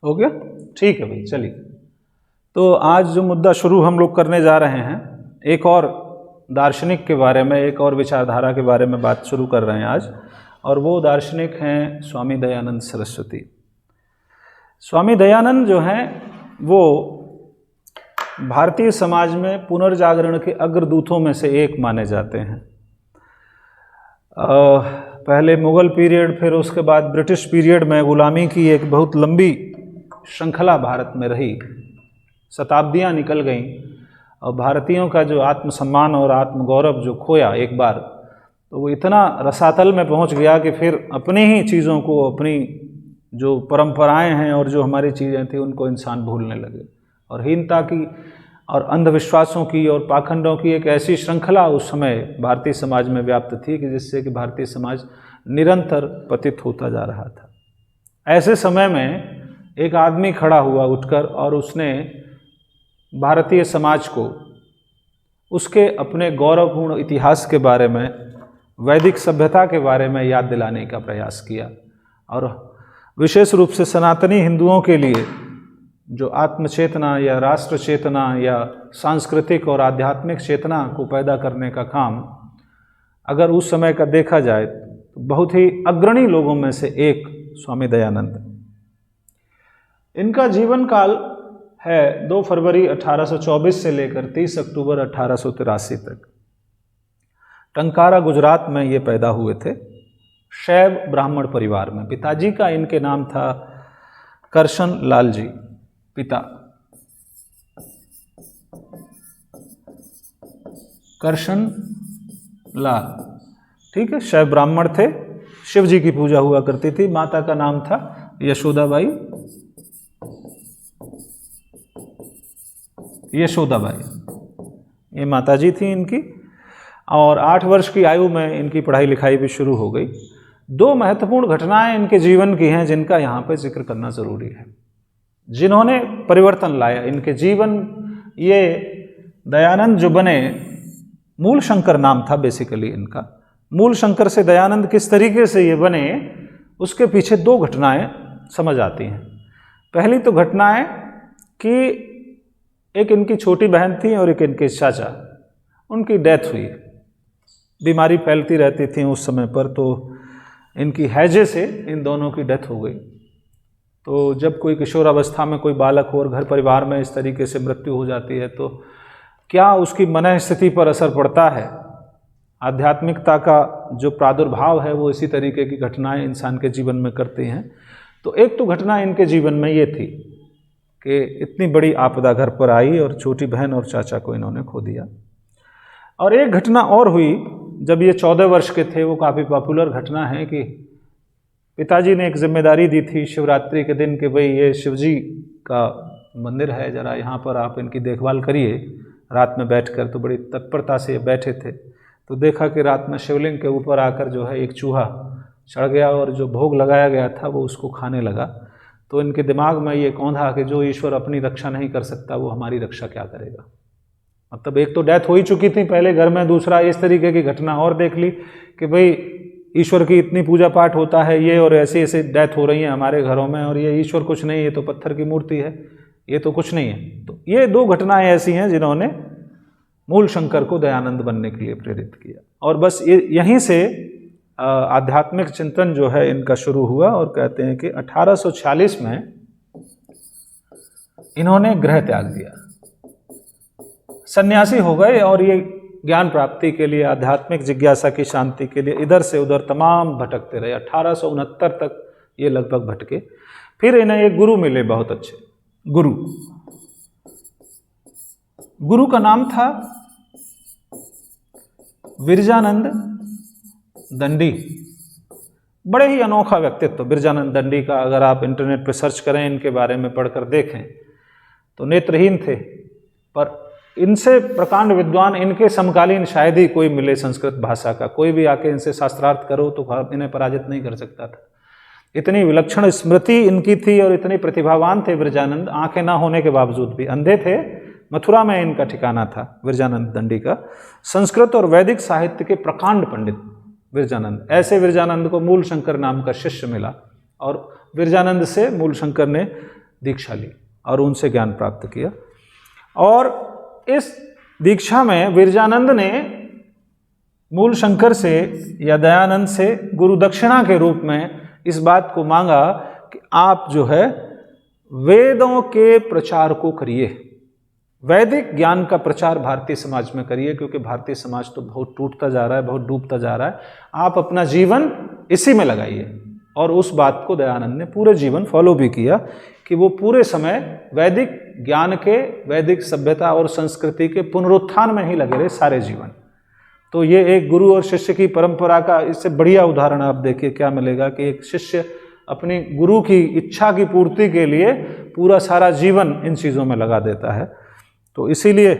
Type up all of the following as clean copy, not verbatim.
हो गया? ठीक है भाई, चलिए। तो आज जो मुद्दा शुरू हम लोग करने जा रहे हैं, एक और दार्शनिक के बारे में, एक और विचारधारा के बारे में बात शुरू कर रहे हैं आज, और वो दार्शनिक हैं स्वामी दयानंद सरस्वती। स्वामी दयानंद जो हैं वो भारतीय समाज में पुनर्जागरण के अग्रदूतों में से एक माने जाते हैं। पहले मुग़ल पीरियड, फिर उसके बाद ब्रिटिश पीरियड में गुलामी की एक बहुत लंबी श्रृंखला भारत में रही, शताब्दियां निकल गईं, और भारतीयों का जो आत्मसम्मान और आत्मगौरव जो खोया एक बार, तो वो इतना रसातल में पहुंच गया कि फिर अपनी ही चीज़ों को, अपनी जो परंपराएं हैं और जो हमारी चीज़ें थी, उनको इंसान भूलने लगे, और हीनता की और अंधविश्वासों की और पाखंडों की एक ऐसी श्रृंखला उस समय भारतीय समाज में व्याप्त थी कि जिससे कि भारतीय समाज निरंतर पतित होता जा रहा था। ऐसे समय में एक आदमी खड़ा हुआ उठकर, और उसने भारतीय समाज को उसके अपने गौरवपूर्ण इतिहास के बारे में, वैदिक सभ्यता के बारे में याद दिलाने का प्रयास किया, और विशेष रूप से सनातनी हिंदुओं के लिए जो आत्मचेतना या राष्ट्र चेतना या सांस्कृतिक और आध्यात्मिक चेतना को पैदा करने का काम अगर उस समय का देखा जाए तो बहुत ही अग्रणी लोगों में से एक स्वामी दयानंद। इनका जीवन काल है 2 फरवरी 1824 से लेकर 30 अक्टूबर 1883 तक। टंकारा गुजरात में ये पैदा हुए थे, शैव ब्राह्मण परिवार में। पिताजी का इनके नाम था करशन लाल जी, पिता करशन लाल, ठीक है, शैव ब्राह्मण थे, शिव जी की पूजा हुआ करती थी। माता का नाम था यशोदाबाई, ये माताजी थी इनकी, और 8 वर्ष की आयु में इनकी पढ़ाई लिखाई भी शुरू हो गई। 2 महत्वपूर्ण घटनाएं इनके जीवन की हैं जिनका यहाँ पे जिक्र करना ज़रूरी है, जिन्होंने परिवर्तन लाया इनके जीवन। ये दयानंद जो बने, मूल शंकर नाम था बेसिकली इनका, मूल शंकर से दयानंद किस तरीके से ये बने, उसके पीछे 2 घटनाएं समझ आती हैं। पहली तो घटना है कि एक इनकी छोटी बहन थी और एक इनके चाचा, उनकी डेथ हुई। बीमारी फैलती रहती थी उस समय पर, तो इनकी हैजे से इन दोनों की डेथ हो गई। तो जब कोई किशोर अवस्था में कोई बालक हो और घर परिवार में इस तरीके से मृत्यु हो जाती है, तो क्या उसकी मन स्थिति पर असर पड़ता है। आध्यात्मिकता का जो प्रादुर्भाव है वो इसी तरीके की घटनाएं इंसान के जीवन में करती हैं। तो एक तो घटना इनके जीवन में ये थी कि इतनी बड़ी आपदा घर पर आई और छोटी बहन और चाचा को इन्होंने खो दिया। और एक घटना और हुई जब ये 14 वर्ष के थे, वो काफ़ी पॉपुलर घटना है कि पिताजी ने एक जिम्मेदारी दी थी शिवरात्रि के दिन कि भाई ये शिवजी का मंदिर है, ज़रा यहाँ पर आप इनकी देखभाल करिए रात में बैठकर। तो बड़ी तत्परता से बैठे थे, तो देखा कि रात में शिवलिंग के ऊपर आकर जो है एक चूहा चढ़ गया और जो भोग लगाया गया था वो उसको खाने लगा। तो इनके दिमाग में ये कौंधा कि जो ईश्वर अपनी रक्षा नहीं कर सकता वो हमारी रक्षा क्या करेगा। मतलब एक तो डेथ हो ही चुकी थी पहले घर में, दूसरा इस तरीके की घटना और देख ली कि भाई ईश्वर की इतनी पूजा पाठ होता है ये, और ऐसी ऐसी डेथ हो रही है हमारे घरों में, और ये ईश्वर कुछ नहीं, ये तो पत्थर की मूर्ति है, ये तो कुछ नहीं है। तो ये 2 घटनाएं ऐसी हैं जिन्होंने मूल शंकर को दयानंद बनने के लिए प्रेरित किया। और बस यहीं से आध्यात्मिक चिंतन जो है इनका शुरू हुआ। और कहते हैं कि 1846 में इन्होंने गृह त्याग दिया, सन्यासी हो गए, और ये ज्ञान प्राप्ति के लिए, आध्यात्मिक जिज्ञासा की शांति के लिए इधर से उधर तमाम भटकते रहे। 1869 तक ये लगभग भटके। फिर इन्हें एक गुरु मिले, बहुत अच्छे गुरु का नाम था विरजानंद दंडी। बड़े ही अनोखा व्यक्तित्व विरजानंद दंडी का, अगर आप इंटरनेट पर सर्च करें, इनके बारे में पढ़कर देखें, तो नेत्रहीन थे, पर इनसे प्रकांड विद्वान, इनके समकालीन शायद ही कोई मिले संस्कृत भाषा का। कोई भी आके इनसे शास्त्रार्थ करो तो इन्हें पराजित नहीं कर सकता था। इतनी विलक्षण स्मृति इनकी थी और इतने प्रतिभावान थे विरजानंद। आंखें ना होने के बावजूद भी अंधे थे। मथुरा में इनका ठिकाना था विरजानंद दंडी का। संस्कृत और वैदिक साहित्य के प्रकांड पंडित विरजानंद। ऐसे विरजानंद को मूल शंकर नाम का शिष्य मिला, और विरजानंद से मूल शंकर ने दीक्षा ली और उनसे ज्ञान प्राप्त किया। और इस दीक्षा में विरजानंद ने मूल शंकर से या दयानंद से गुरु दक्षिणा के रूप में इस बात को मांगा कि आप जो है वेदों के प्रचार को करिए, वैदिक ज्ञान का प्रचार भारतीय समाज में करिए, क्योंकि भारतीय समाज तो बहुत टूटता जा रहा है, बहुत डूबता जा रहा है, आप अपना जीवन इसी में लगाइए। और उस बात को दयानंद ने पूरे जीवन फॉलो भी किया कि वो पूरे समय वैदिक ज्ञान के, वैदिक सभ्यता और संस्कृति के पुनरुत्थान में ही लगे रहे सारे जीवन। तो ये एक गुरु और शिष्य की परंपरा का इससे बढ़िया उदाहरण आप देखिए क्या मिलेगा कि एक शिष्य अपनी गुरु की इच्छा की पूर्ति के लिए पूरा सारा जीवन इन चीज़ों में लगा देता है। तो इसीलिए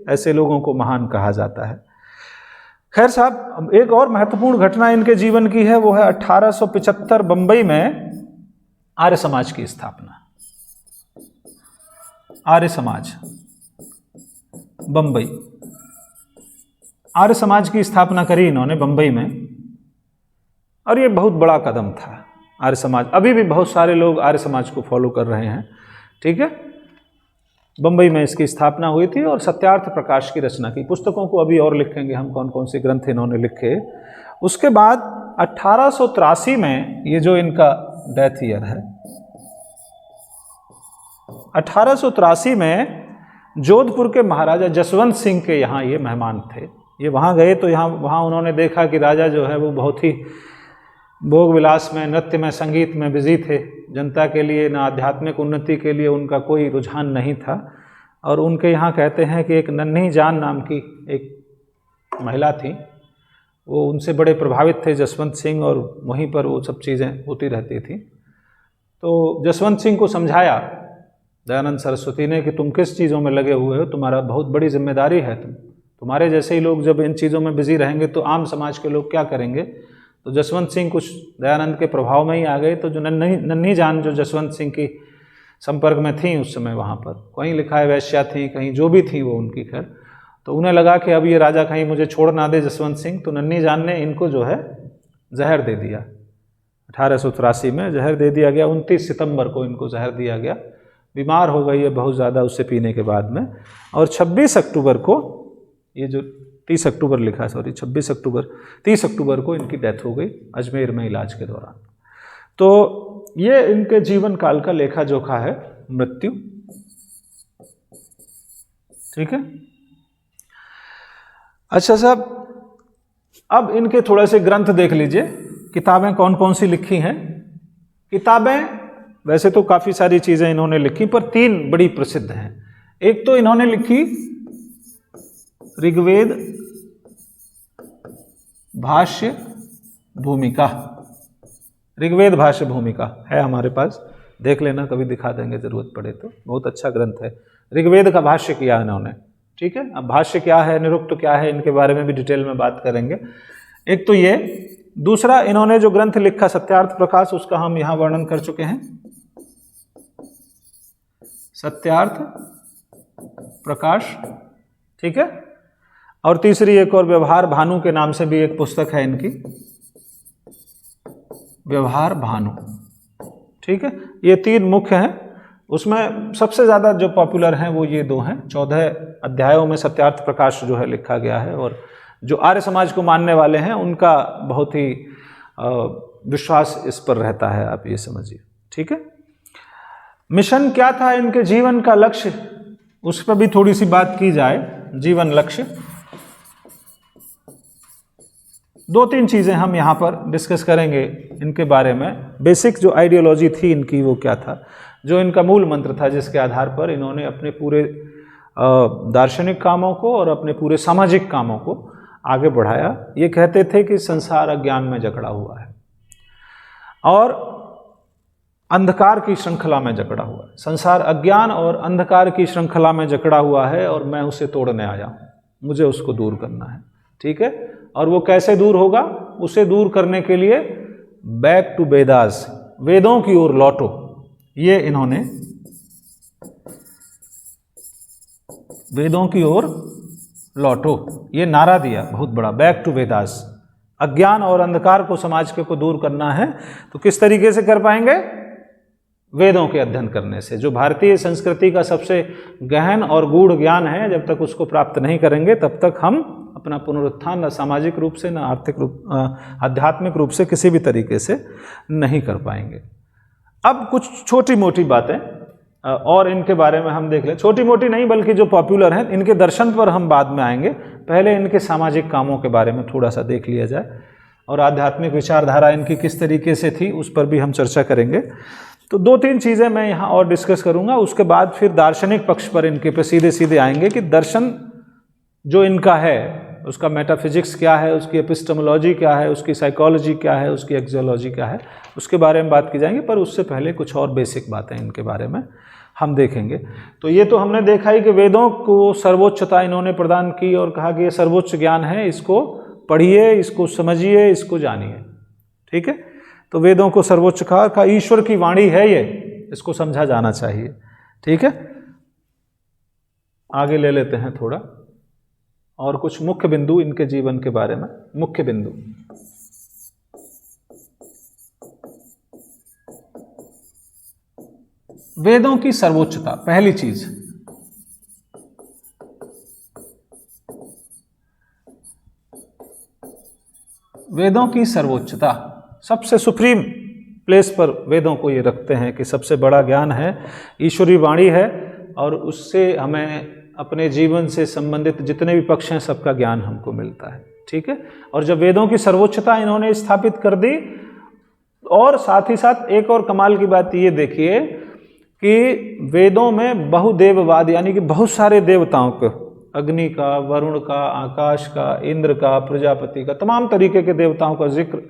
ऐसे लोगों को महान कहा जाता है। खैर साहब, एक और महत्वपूर्ण घटना इनके जीवन की है, वो है 1875 बंबई में आर्य समाज की स्थापना। आर्य समाज बंबई, आर्य समाज की स्थापना करी इन्होंने बंबई में, और ये बहुत बड़ा कदम था। आर्य समाज, अभी भी बहुत सारे लोग आर्य समाज को फॉलो कर रहे हैं, ठीक है। बंबई में इसकी स्थापना हुई थी और सत्यार्थ प्रकाश की रचना की। पुस्तकों को अभी और लिखेंगे हम कौन कौन से ग्रंथ इन्होंने लिखे। उसके बाद 1883 में, ये जो इनका डेथ ईयर है, 1883 में जोधपुर के महाराजा जसवंत सिंह के यहाँ ये मेहमान थे। ये वहाँ गए तो वहाँ उन्होंने देखा कि राजा जो है वो बहुत ही भोग विलास में, नृत्य में, संगीत में बिजी थे। जनता के लिए, ना आध्यात्मिक उन्नति के लिए उनका कोई रुझान नहीं था। और उनके यहाँ कहते हैं कि एक नन्ही जान नाम की एक महिला थी, वो उनसे बड़े प्रभावित थे जसवंत सिंह, और वहीं पर वो सब चीज़ें होती रहती थी। तो जसवंत सिंह को समझाया दयानंद सरस्वती ने कि तुम किस चीज़ों में लगे हुए हो, तुम्हारा बहुत बड़ी जिम्मेदारी है, तुम्हारे जैसे ही लोग जब इन चीज़ों में बिजी रहेंगे तो आम समाज के लोग क्या करेंगे। तो जसवंत सिंह कुछ दयानंद के प्रभाव में ही आ गए। तो जो नन्ही जान जो जसवंत सिंह की संपर्क में थी उस समय, वहाँ पर कहीं लिखा है वैश्या थी, कहीं जो भी थी वो उनकी, खैर, तो उन्हें लगा कि अब ये राजा कहीं मुझे छोड़ ना दे जसवंत सिंह। तो नन्ही जान ने इनको जो है जहर दे दिया। 1883 में जहर दे दिया गया। 29 सितंबर को इनको जहर दिया गया। बीमार हो गई है बहुत ज़्यादा उससे पीने के बाद में। और 26 अक्टूबर को, ये जो 30 अक्टूबर लिखा है, सॉरी 26 अक्टूबर, 30 अक्टूबर को इनकी डेथ हो गई अजमेर में इलाज के दौरान। तो ये इनके जीवन काल का लेखा जोखा है मृत्यु, ठीक है। अच्छा साहब, अब इनके थोड़े से ग्रंथ देख लीजिए, किताबें कौन कौन सी लिखी हैं। किताबें वैसे तो काफ़ी सारी चीज़ें इन्होंने लिखी, पर 3 बड़ी प्रसिद्ध हैं। एक तो इन्होंने लिखी ऋग्वेद भाष्य भूमिका। ऋग्वेद भाष्य भूमिका है हमारे पास, देख लेना, कभी दिखा देंगे ज़रूरत पड़े तो। बहुत अच्छा ग्रंथ है। ऋग्वेद का भाष्य किया इन्होंने, ठीक है। अब भाष्य क्या है, निरुक्त क्या है, इनके बारे में भी डिटेल में बात करेंगे। एक तो ये, दूसरा इन्होंने जो ग्रंथ लिखा सत्यार्थ प्रकाश, उसका हम यहाँ वर्णन कर चुके हैं, सत्यार्थ प्रकाश, ठीक है। और तीसरी एक और व्यवहार भानु के नाम से भी एक पुस्तक है इनकी, व्यवहार भानु, ठीक है। ये 3 मुख्य हैं। उसमें सबसे ज़्यादा जो पॉपुलर हैं वो ये 2 हैं। 14 अध्यायों में सत्यार्थ प्रकाश जो है लिखा गया है, और जो आर्य समाज को मानने वाले हैं उनका बहुत ही विश्वास इस पर रहता है, आप ये समझिए, ठीक है। मिशन क्या था इनके जीवन का लक्ष्य, उस पर भी थोड़ी सी बात की जाए। जीवन लक्ष्य 2-3 चीज़ें हम यहाँ पर डिस्कस करेंगे इनके बारे में। बेसिक जो आइडियोलॉजी थी इनकी वो क्या था, जो इनका मूल मंत्र था, जिसके आधार पर इन्होंने अपने पूरे दार्शनिक कामों को और अपने पूरे सामाजिक कामों को आगे बढ़ाया। ये कहते थे कि संसार अज्ञान में जकड़ा हुआ है और अंधकार की श्रृंखला में जकड़ा हुआ है। संसार अज्ञान और अंधकार की श्रृंखला में जकड़ा हुआ है और मैं उसे तोड़ने आया हूँ, मुझे उसको दूर करना है, ठीक है। और वो कैसे दूर होगा, उसे दूर करने के लिए बैक टू वेदास, वेदों की ओर लौटो, ये इन्होंने वेदों की ओर लौटो ये नारा दिया बहुत बड़ा, बैक टू वेदास। अज्ञान और अंधकार को समाज के को दूर करना है, तो किस तरीके से कर पाएंगे? वेदों के अध्ययन करने से। जो भारतीय संस्कृति का सबसे गहन और गूढ़ ज्ञान है, जब तक उसको प्राप्त नहीं करेंगे तब तक हम अपना पुनरुत्थान न सामाजिक रूप से, न आर्थिक रूप, आध्यात्मिक रूप से किसी भी तरीके से नहीं कर पाएंगे। अब कुछ छोटी मोटी बातें और इनके बारे में हम देख लें। छोटी मोटी नहीं बल्कि जो पॉपुलर हैं, इनके दर्शन पर हम बाद में आएंगे, पहले इनके सामाजिक कामों के बारे में थोड़ा सा देख लिया जाए और आध्यात्मिक विचारधारा इनकी किस तरीके से थी उस पर भी हम चर्चा करेंगे। तो 2-3 चीज़ें मैं यहाँ और डिस्कस करूँगा, उसके बाद फिर दार्शनिक पक्ष पर इनके पे सीधे सीधे आएंगे कि दर्शन जो इनका है उसका मेटाफिजिक्स क्या है, उसकी एपिस्टेमोलॉजी क्या है, उसकी साइकोलॉजी क्या है, उसकी एक्सियोलॉजी क्या है, उसके बारे में बात की जाएंगी। पर उससे पहले कुछ और बेसिक बातें इनके बारे में हम देखेंगे। तो ये तो हमने देखा ही कि वेदों को सर्वोच्चता इन्होंने प्रदान की और कहा कि ये सर्वोच्च ज्ञान है, इसको पढ़िए, इसको समझिए, इसको जानिए। ठीक है, तो वेदों को सर्वोच्च कहा ईश्वर की वाणी है ये, इसको समझा जाना चाहिए। ठीक है, आगे ले लेते हैं थोड़ा और कुछ मुख्य बिंदु इनके जीवन के बारे में। मुख्य बिंदु, वेदों की सर्वोच्चता। पहली चीज, वेदों की सर्वोच्चता, सबसे सुप्रीम प्लेस पर वेदों को ये रखते हैं कि सबसे बड़ा ज्ञान है, ईश्वरी वाणी है और उससे हमें अपने जीवन से संबंधित जितने भी पक्ष हैं सबका ज्ञान हमको मिलता है। ठीक है, और जब वेदों की सर्वोच्चता इन्होंने स्थापित कर दी, और साथ ही साथ एक और कमाल की बात ये देखिए कि वेदों में बहुदेववाद, यानी कि बहुत सारे देवताओं को, अग्नि का, वरुण का, आकाश का, इंद्र का, प्रजापति का, तमाम तरीके के देवताओं का जिक्र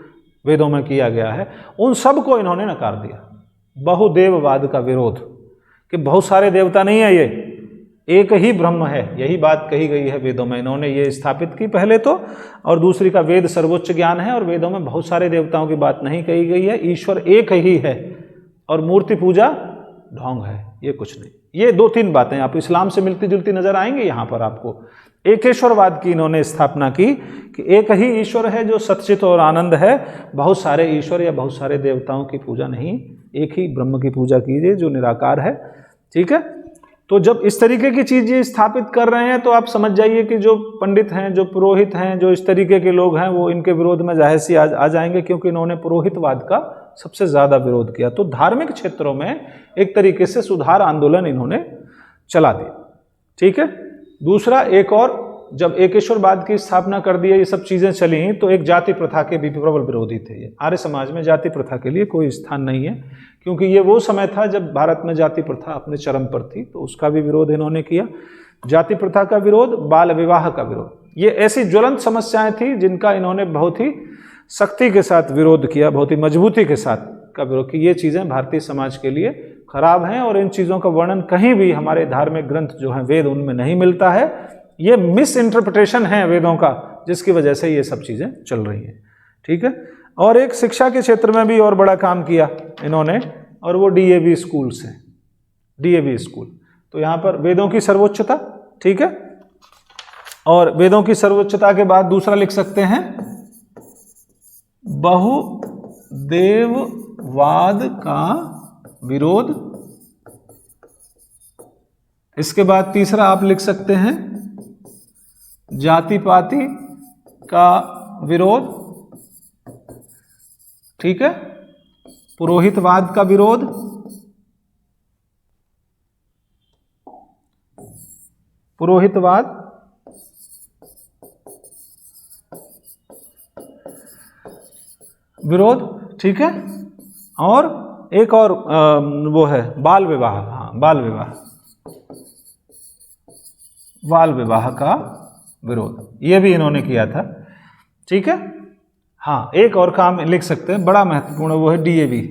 वेदों में किया गया है, उन सब को इन्होंने नकार दिया। बहुदेववाद का विरोध कि बहुत सारे देवता नहीं है, ये एक ही ब्रह्म है, यही बात कही गई है वेदों में, इन्होंने ये स्थापित की पहले तो। और दूसरी का वेद सर्वोच्च ज्ञान है और वेदों में बहुत सारे देवताओं की बात नहीं कही गई है, ईश्वर एक ही है और मूर्ति पूजा ढोंग है, ये कुछ नहीं। ये 2-3 बातें आप इस्लाम से मिलती जुलती नजर आएंगी यहाँ पर आपको। एकेश्वरवाद की इन्होंने स्थापना की कि एक ही ईश्वर है जो सच्चित और आनंद है, बहुत सारे ईश्वर या बहुत सारे देवताओं की पूजा नहीं, एक ही ब्रह्म की पूजा कीजिए जो निराकार है। ठीक है, तो जब इस तरीके की चीज़ें स्थापित कर रहे हैं तो आप समझ जाइए कि जो पंडित हैं, जो पुरोहित हैं, जो इस तरीके के लोग हैं, वो इनके विरोध में जाहिर सी आ जाएंगे, क्योंकि इन्होंने पुरोहितवाद का सबसे ज़्यादा विरोध किया। तो धार्मिक क्षेत्रों में एक तरीके से सुधार आंदोलन इन्होंने चला दिया। ठीक है, दूसरा, एक और, जब एकेश्वरवाद की स्थापना कर दी, ये सब चीज़ें चली, तो एक जाति प्रथा के भी प्रबल विरोधी थे ये। आर्य समाज में जाति प्रथा के लिए कोई स्थान नहीं है, क्योंकि ये वो समय था जब भारत में जाति प्रथा अपने चरम पर थी, तो उसका भी विरोध इन्होंने किया। जाति प्रथा का विरोध, बाल विवाह का विरोध, ये ऐसी ज्वलंत समस्याएं थी जिनका इन्होंने बहुत ही सख्ती के साथ विरोध किया, बहुत ही मजबूती के साथ का विरोध कि ये चीज़ें भारतीय समाज के लिए खराब हैं और इन चीज़ों का वर्णन कहीं भी हमारे धार्मिक ग्रंथ जो हैं वेद, उनमें नहीं मिलता है। ये मिस इंटरप्रिटेशन है वेदों का, जिसकी वजह से ये सब चीज़ें चल रही हैं। ठीक है, और एक शिक्षा के क्षेत्र में भी और बड़ा काम किया इन्होंने, और वो DAV स्कूल्स हैं, DAV स्कूल। तो यहाँ पर वेदों की सर्वोच्चता, ठीक है, और वेदों की सर्वोच्चता के बाद दूसरा लिख सकते हैं बहुदेववाद का विरोध। इसके बाद तीसरा आप लिख सकते हैं जाति पाति का विरोध। ठीक है, पुरोहितवाद का विरोध, पुरोहितवाद, विरोध। ठीक है, और एक और वो है बाल विवाह। हाँ, बाल विवाह, बाल विवाह का विरोध, ये भी इन्होंने किया था। ठीक है, हाँ, एक और काम लिख सकते हैं बड़ा महत्वपूर्ण, वो है DAV।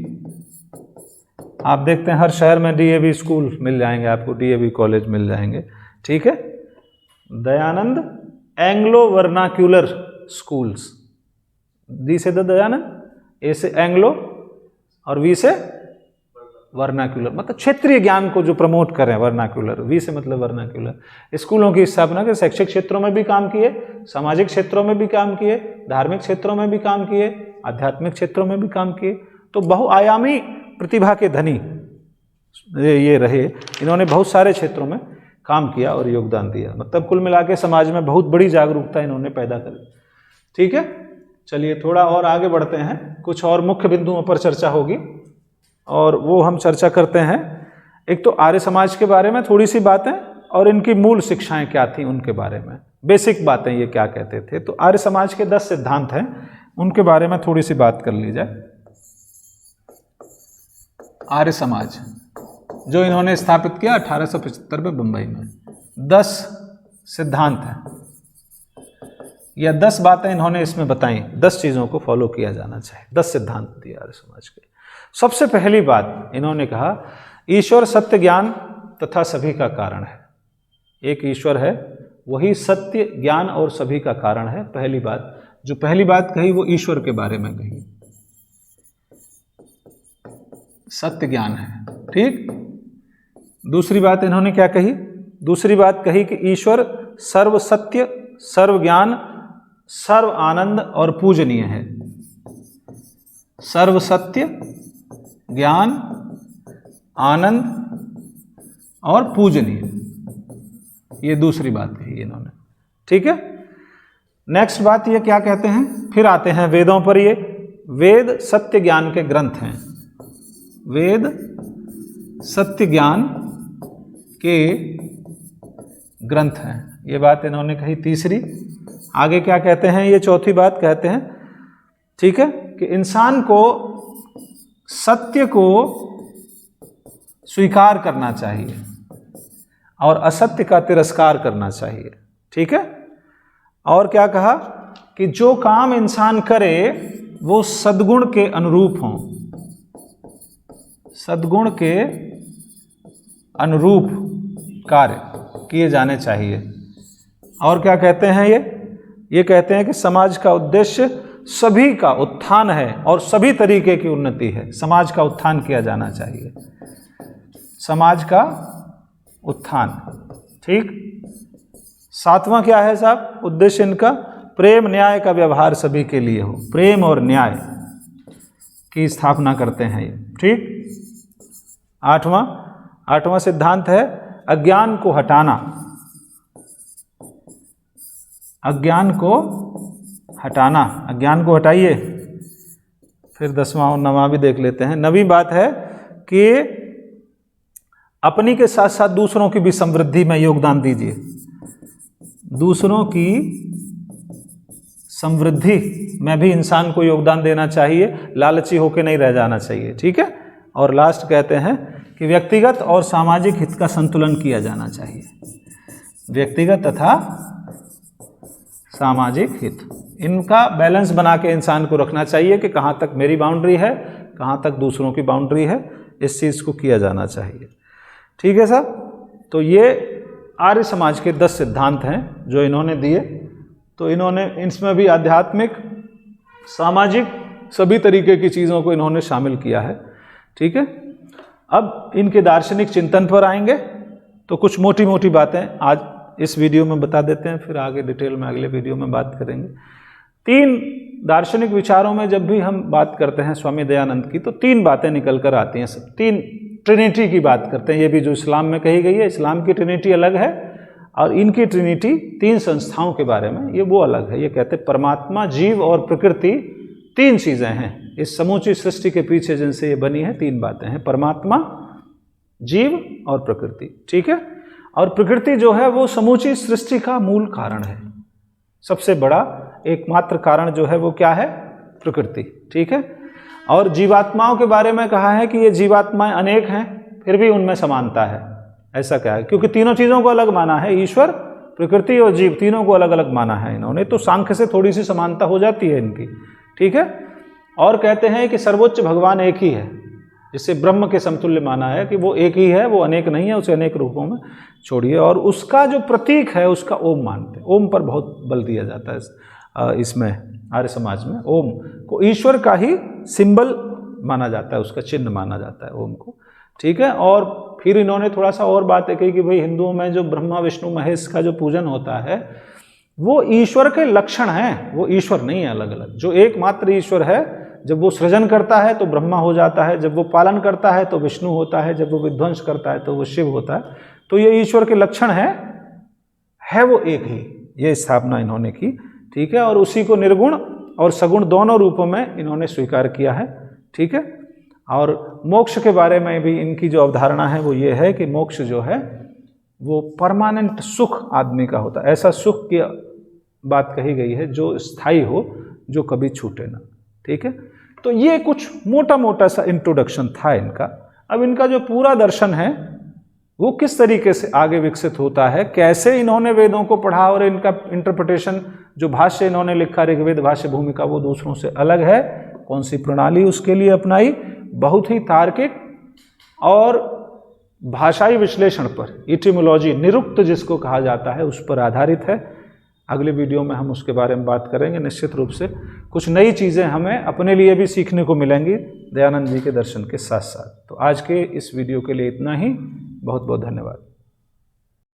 आप देखते हैं हर शहर में DAV स्कूल मिल जाएंगे आपको, DAV कॉलेज मिल जाएंगे। ठीक है, Dayanand Anglo vernacular schools, D से दयानंद, A से एंग्लो और V से वर्नाक्यूलर, मतलब क्षेत्रीय ज्ञान को जो प्रमोट कर रहे हैं, वर्नाक्यूलर, V से मतलब वर्नाक्यूलर। स्कूलों की स्थापना के शैक्षिक क्षेत्रों में भी काम किए, सामाजिक क्षेत्रों में भी काम किए, धार्मिक क्षेत्रों में भी काम किए, आध्यात्मिक क्षेत्रों में भी काम किए। तो बहुआयामी प्रतिभा के धनी ये रहे, इन्होंने बहुत सारे क्षेत्रों में काम किया और योगदान दिया। मतलब कुल मिला के समाज में बहुत बड़ी जागरूकता इन्होंने पैदा करी। ठीक है, चलिए थोड़ा और आगे बढ़ते हैं, कुछ और मुख्य बिंदुओं पर चर्चा होगी और वो हम चर्चा करते हैं। एक तो आर्य समाज के बारे में थोड़ी सी बातें और इनकी मूल शिक्षाएं क्या थी उनके बारे में, बेसिक बातें ये क्या कहते थे। तो आर्य समाज के 10 सिद्धांत हैं, उनके बारे में थोड़ी सी बात कर ली जाए। आर्य समाज जो इन्होंने स्थापित किया 1875 में बंबई में, 10 सिद्धांत हैं या 10 बातें इन्होंने इसमें बताई, 10 चीज़ों को फॉलो किया जाना चाहिए, 10 सिद्धांत दिए आर्य समाज के। सबसे पहली बात इन्होंने कहा, ईश्वर सत्य ज्ञान तथा सभी का कारण है। एक ईश्वर है, वही सत्य ज्ञान और सभी का कारण है। पहली बात, जो पहली बात कही वो ईश्वर के बारे में कही, सत्य ज्ञान है। ठीक, दूसरी बात इन्होंने क्या कही, दूसरी बात कही कि ईश्वर सर्व सत्य, सर्व ज्ञान, सर्व आनंद और पूजनीय है। सर्व सत्य, ज्ञान, आनंद और पूजनीय, ये दूसरी बात कही इन्होंने। ठीक है, नेक्स्ट बात ये क्या कहते हैं, फिर आते हैं वेदों पर। ये वेद सत्य ज्ञान के ग्रंथ हैं, वेद सत्य ज्ञान के ग्रंथ हैं, ये बात इन्होंने कही तीसरी। आगे क्या कहते हैं, ये चौथी बात कहते हैं, ठीक है, कि इंसान को सत्य को स्वीकार करना चाहिए और असत्य का तिरस्कार करना चाहिए। ठीक है, और क्या कहा कि जो काम इंसान करे वो सद्गुण के अनुरूप हों, सद्गुण के अनुरूप कार्य किए जाने चाहिए। और क्या कहते हैं ये कहते हैं कि समाज का उद्देश्य सभी का उत्थान है और सभी तरीके की उन्नति है। समाज का उत्थान किया जाना चाहिए, समाज का उत्थान। ठीक, सातवां क्या है साहब उद्देश्य इनका, प्रेम न्याय का व्यवहार सभी के लिए हो, प्रेम और न्याय की स्थापना करते हैं ये। ठीक, आठवां सिद्धांत है अज्ञान को हटाना, अज्ञान को हटाना, अज्ञान को हटाइए। फिर 10वां और 9वां भी देख लेते हैं। 9वीं बात है कि अपनी के साथ साथ दूसरों की भी समृद्धि में योगदान दीजिए, दूसरों की समृद्धि में भी इंसान को योगदान देना चाहिए, लालची होकर नहीं रह जाना चाहिए। ठीक है, और लास्ट कहते हैं कि व्यक्तिगत और सामाजिक हित का संतुलन किया जाना चाहिए, व्यक्तिगत तथा सामाजिक हित, इनका बैलेंस बना के इंसान को रखना चाहिए कि कहाँ तक मेरी बाउंड्री है, कहाँ तक दूसरों की बाउंड्री है, इस चीज़ को किया जाना चाहिए। ठीक है साहब, तो ये आर्य समाज के 10 सिद्धांत हैं जो इन्होंने दिए। तो इन्होंने इसमें भी आध्यात्मिक, सामाजिक, सभी तरीके की चीज़ों को इन्होंने शामिल किया है। ठीक है, अब इनके दार्शनिक चिंतन पर आएंगे तो कुछ मोटी मोटी बातें आज इस वीडियो में बता देते हैं, फिर आगे डिटेल में अगले वीडियो में बात करेंगे। 3 दार्शनिक विचारों में जब भी हम बात करते हैं स्वामी दयानंद की, तो 3 बातें निकल कर आती हैं। सब 3 ट्रिनिटी की बात करते हैं, ये भी जो इस्लाम में कही गई है। इस्लाम की ट्रिनिटी अलग है और इनकी ट्रिनिटी 3 संस्थाओं के बारे में, ये वो अलग है। ये कहते हैं परमात्मा, जीव और प्रकृति 3 चीज़ें हैं इस समूची सृष्टि के पीछे जिनसे ये बनी है। 3 बातें हैं, परमात्मा, जीव और प्रकृति। ठीक है, और प्रकृति जो है वो समूची सृष्टि का मूल कारण है, सबसे बड़ा एकमात्र कारण जो है वो क्या है, प्रकृति। ठीक है, और जीवात्माओं के बारे में कहा है कि ये जीवात्माएं अनेक हैं फिर भी उनमें समानता है। ऐसा क्या है, क्योंकि तीनों चीज़ों को अलग माना है, ईश्वर, प्रकृति और जीव, तीनों को अलग अलग माना है इन्होंने। तो सांख्य से थोड़ी सी समानता हो जाती है इनकी। ठीक है, और कहते हैं कि सर्वोच्च भगवान एक ही है, जिसे ब्रह्म के समतुल्य माना है कि वो एक ही है, वो अनेक नहीं है, उसे अनेक रूपों में छोड़िए। और उसका जो प्रतीक है उसका ओम मानते हैं, ओम पर बहुत बल दिया जाता है इसमें आर्य समाज में। ओम को ईश्वर का ही सिंबल माना जाता है, उसका चिन्ह माना जाता है ओम को। ठीक है, और फिर इन्होंने थोड़ा सा और बात कही कि भाई हिंदुओं में जो ब्रह्मा विष्णु महेश का जो पूजन होता है वो ईश्वर के लक्षण हैं, वो ईश्वर नहीं है अलग अलग। जो एकमात्र ईश्वर है जब वो सृजन करता है तो ब्रह्मा हो जाता है, जब वो पालन करता है तो विष्णु होता है, जब वो विध्वंस करता है तो वो शिव होता है। तो ये ईश्वर के लक्षण है वो एक ही, ये स्थापना इन्होंने की, ठीक है। और उसी को निर्गुण और सगुण दोनों रूपों में इन्होंने स्वीकार किया है, ठीक है। और मोक्ष के बारे में भी इनकी जो अवधारणा है वो ये है कि मोक्ष जो है वो परमानेंट सुख आदमी का होता है, ऐसा सुख की बात कही गई है जो स्थायी हो, जो कभी छूटे ना, ठीक है। तो ये कुछ मोटा मोटा सा इंट्रोडक्शन था इनका। अब इनका जो पूरा दर्शन है वो किस तरीके से आगे विकसित होता है, कैसे इन्होंने वेदों को पढ़ा और इनका इंटरप्रिटेशन, जो भाष्य इन्होंने लिखा ऋग्वेद भाष्य भूमिका, वो दूसरों से अलग है, कौन सी प्रणाली उसके लिए अपनाई, बहुत ही तार्किक और भाषाई विश्लेषण पर, इटिमोलॉजी, निरुक्त जिसको कहा जाता है, उस पर आधारित है। अगले वीडियो में हम उसके बारे में बात करेंगे। निश्चित रूप से कुछ नई चीज़ें हमें अपने लिए भी सीखने को मिलेंगी दयानंद जी के दर्शन के साथ साथ। तो आज के इस वीडियो के लिए इतना ही। बहुत बहुत धन्यवाद।